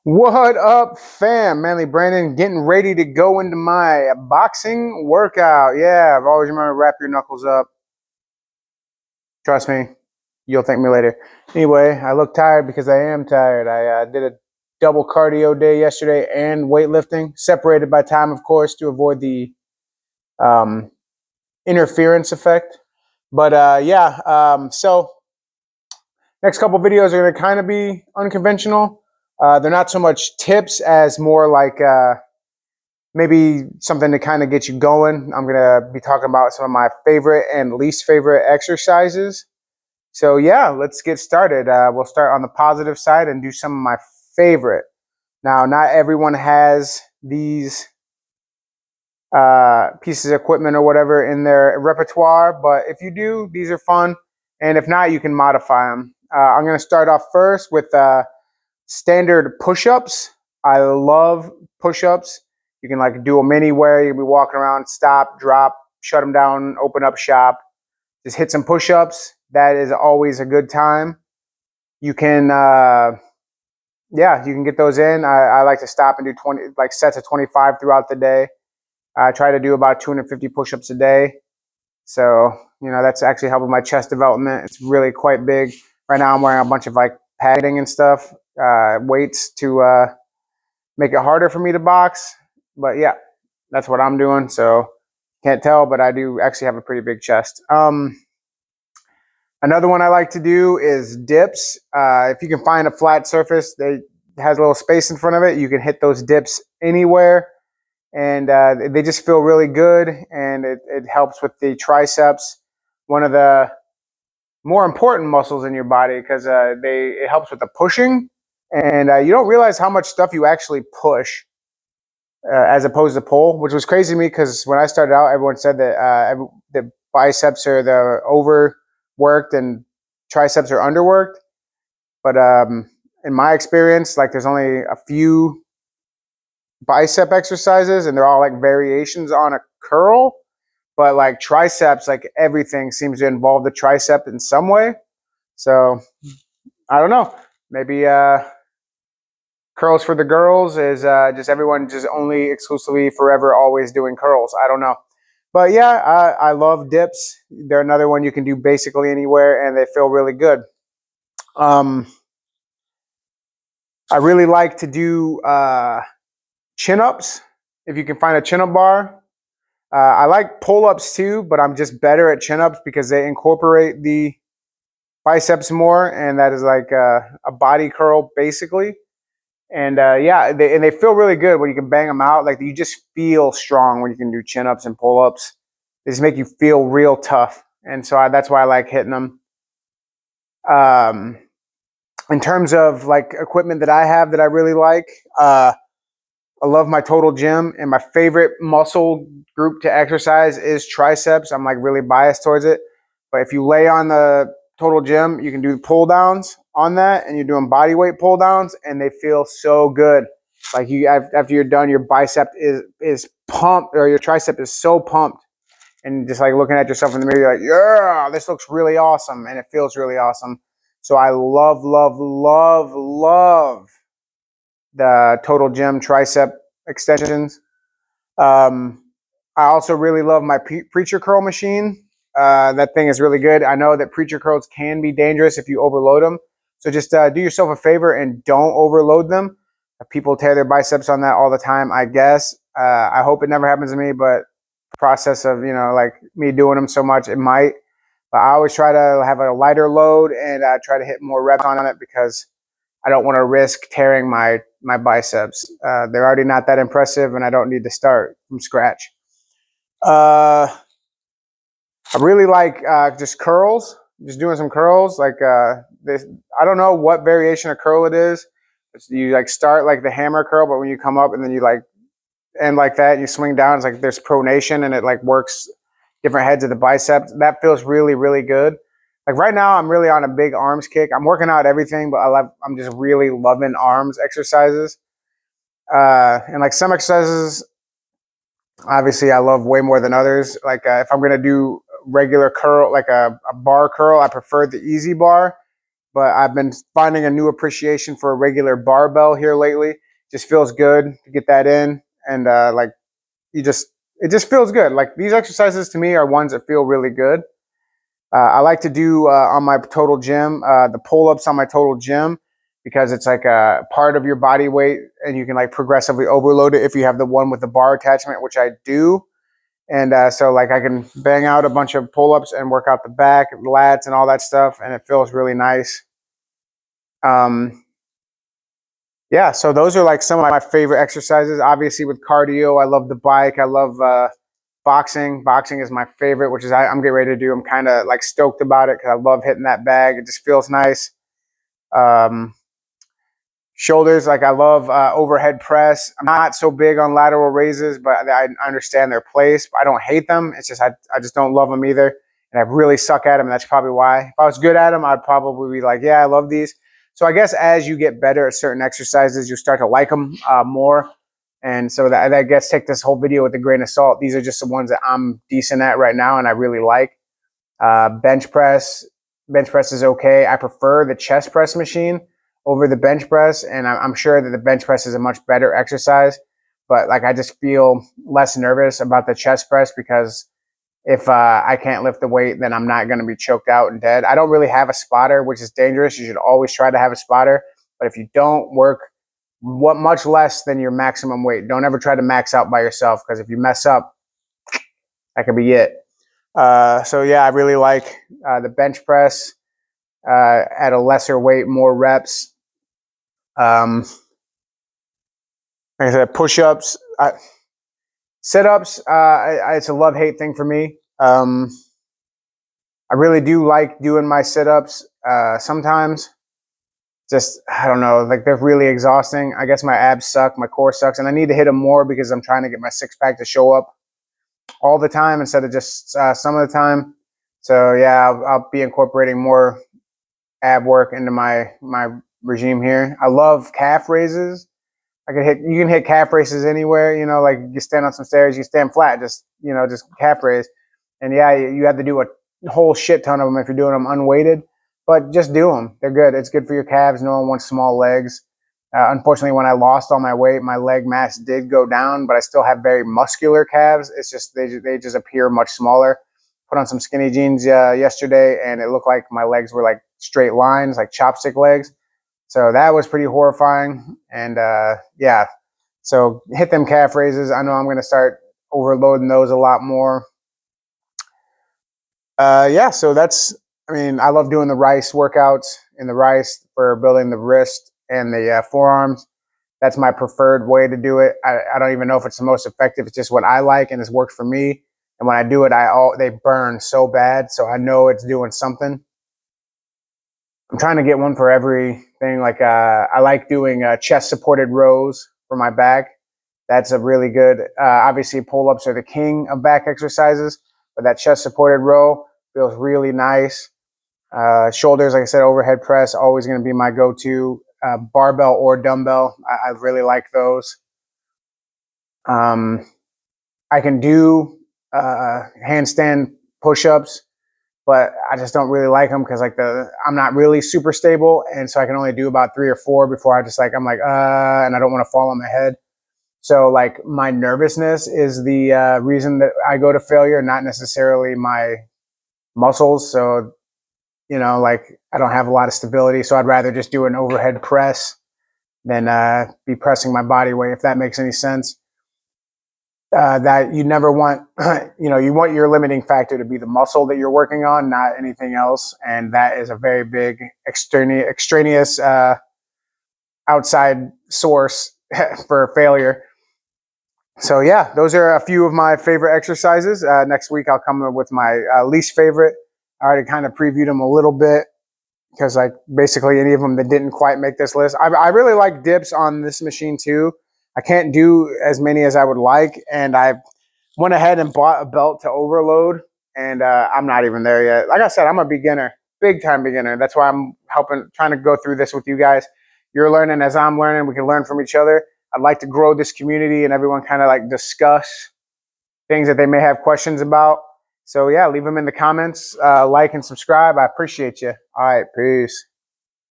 What up, fam? Manly Brandon getting ready to go into my boxing workout. Yeah, I've always remembered wrap your knuckles up. Trust me, you'll thank me later. Anyway, I look tired because I am tired. I did a double cardio day yesterday and weightlifting, separated by time, of course, to avoid the um, interference effect. But so next couple videos are going to kind of be unconventional. They're not so much tips as more like maybe something to kind of get you going. I'm going to be talking about some of my favorite and least favorite exercises. So, yeah, let's get started. We'll start on the positive side and do some of my favorite. Now, not everyone has these pieces of equipment or whatever in their repertoire, but if you do, these are fun. And if not, you can modify them. I'm going to start off first with standard push-ups. I love push-ups. You can like do them anywhere. You can be walking around, stop, drop, shut them down, open up shop. Just hit some push-ups. That is always a good time. You can, you can get those in. I like to stop and do 20, like sets of 25 throughout the day. I try to do about 250 push-ups a day. So, that's actually helping my chest development. It's really quite big. Right now I'm wearing a bunch of like padding and stuff, weights to make it harder for me to box. But yeah, that's what I'm doing. So can't tell, but I do actually have a pretty big chest. Another one I like to do is dips. If you can find a flat surface that has a little space in front of it, you can hit those dips anywhere. And they just feel really good. And it helps with the triceps, one of the more important muscles in your body, because it helps with the pushing. And you don't realize how much stuff you actually push as opposed to pull, which was crazy to me because when I started out, everyone said that the biceps are the overworked and triceps are underworked. But in my experience, like there's only a few bicep exercises, and they're all like variations on a curl. But like triceps, like everything seems to involve the tricep in some way. So I don't know. Maybe curls for the girls is just everyone just only exclusively forever always doing curls. I don't know. But yeah, I love dips. They're another one you can do basically anywhere, and they feel really good. I really like to do chin ups. If you can find a chin up bar, I like pull ups too, but I'm just better at chin ups because they incorporate the biceps more, and that is like a body curl basically. And they feel really good when you can bang them out. Like you just feel strong when you can do chin ups and pull ups. They just make you feel real tough, and so that's why I like hitting them. In terms of like equipment that I have that I really like, I love my Total Gym, and my favorite muscle group to exercise is triceps. I'm like really biased towards it, but if you lay on the Total Gym, you can do pull downs on that, and you're doing body weight pull downs, and they feel so good. Like after you're done, your bicep is pumped, or your tricep is so pumped, and just like looking at yourself in the mirror, you're like, yeah, this looks really awesome, and it feels really awesome. So I love, love, love, love the Total Gym tricep extensions. I also really love my preacher curl machine. That thing is really good. I know that preacher curls can be dangerous if you overload them. So just do yourself a favor and don't overload them. People tear their biceps on that all the time, I guess. I hope it never happens to me, but the process of, like me doing them so much, it might. But I always try to have a lighter load and try to hit more reps on it because I don't want to risk tearing my biceps. They're already not that impressive, and I don't need to start from scratch. I really like just curls, just doing some curls. Like this, I don't know what variation of curl it is. You like start like the hammer curl, but when you come up and then you like end like that, and you swing down. It's like there's pronation, and it like works different heads of the biceps. That feels really, really good. Like right now, I'm really on a big arms kick. I'm working out everything, but I'm just really loving arms exercises. And like some exercises, obviously, I love way more than others. Like if I'm gonna do regular curl, like a bar curl, I prefer the easy bar. but I've been finding a new appreciation for a regular barbell here lately. Just feels good to get that in, and like it just feels good. Like these exercises to me are ones that feel really good. I like to do on my total gym the pull-ups on my total gym because it's like a part of your body weight, and you can like progressively overload it if you have the one with the bar attachment, which I do. And so like I can bang out a bunch of pull-ups and work out the back, lats, and all that stuff, and it feels really nice. Um, yeah, so those are like some of my favorite exercises. Obviously, with cardio, I love the bike. I love boxing. Boxing is my favorite, which is I'm getting ready to do. I'm kind of like stoked about it because I love hitting that bag. It just feels nice. Um, Shoulders, like I love overhead press. I'm not so big on lateral raises, but I understand their place. I don't hate them. It's just I just don't love them either, and I really suck at them. That's probably why. If I was good at them, I'd probably be like, yeah, I love these. So I guess as you get better at certain exercises, you start to like them more. And so that I guess take this whole video with a grain of salt. These are just the ones that I'm decent at right now and I really like. Bench press. Bench press is okay. I prefer the chest press machine over the bench press, and I'm sure that the bench press is a much better exercise. But like I just feel less nervous about the chest press because if I can't lift the weight, then I'm not going to be choked out and dead. I don't really have a spotter, which is dangerous. You should always try to have a spotter. But if you don't work much less than your maximum weight, don't ever try to max out by yourself because if you mess up, that could be it. So yeah, I really like the bench press at a lesser weight, more reps. Like I said, push-ups, sit-ups. It's a love-hate thing for me. I really do like doing my sit-ups sometimes. Just, I don't know, like they're really exhausting. I guess my abs suck, my core sucks, and I need to hit them more because I'm trying to get my six-pack to show up all the time instead of just some of the time. So yeah, I'll be incorporating more ab work into my regime here. I love calf raises. You can hit calf raises anywhere, you know, like you stand on some stairs, you stand flat, just, you know, just calf raise. And yeah, you have to do a whole shit ton of them if you're doing them unweighted, but just do them. They're good. It's good for your calves. No one wants small legs. Unfortunately, when I lost all my weight, my leg mass did go down, but I still have very muscular calves. It's just, they just appear much smaller. Put on some skinny jeans yesterday, and it looked like my legs were like straight lines, like chopstick legs. So that was pretty horrifying. And yeah, so hit them calf raises. I know I'm going to start overloading those a lot more. Yeah, so that's, I mean, I love doing the rice workouts in the rice for building the wrist and the forearms. That's my preferred way to do it. I don't even know if it's the most effective. It's just what I like and it's worked for me. And when I do it, they burn so bad. So I know it's doing something. I'm trying to get one for everything. Like I like doing chest supported rows for my back. That's a really good. Obviously, pull-ups are the king of back exercises, but that chest supported row feels really nice. Shoulders, like I said, overhead press always going to be my go-to. Barbell or dumbbell, I really like those. I can do handstand push-ups, but I just don't really like them because I'm not really super stable, and so I can only do about 3 or 4 before I'm like and I don't want to fall on my head. So like my nervousness is the reason that I go to failure, not necessarily my muscles. So you know, like I don't have a lot of stability, so I'd rather just do an overhead press than be pressing my body weight, if that makes any sense. That you never want, you know, you want your limiting factor to be the muscle that you're working on, not anything else. And that is a very big extraneous outside source for failure. So yeah, those are a few of my favorite exercises. Next week I'll come up with my least favorite. I already kind of previewed them a little bit because like basically any of them that didn't quite make this list. I really like dips on this machine too. I can't do as many as I would like, and I went ahead and bought a belt to overload, and I'm not even there yet. Like I said, I'm a beginner, big time beginner. That's why I'm trying to go through this with you guys. You're learning as I'm learning. We can learn from each other. I'd like to grow this community and everyone kind of like discuss things that they may have questions about. So yeah, leave them in the comments, like and subscribe. I appreciate you. All right, peace.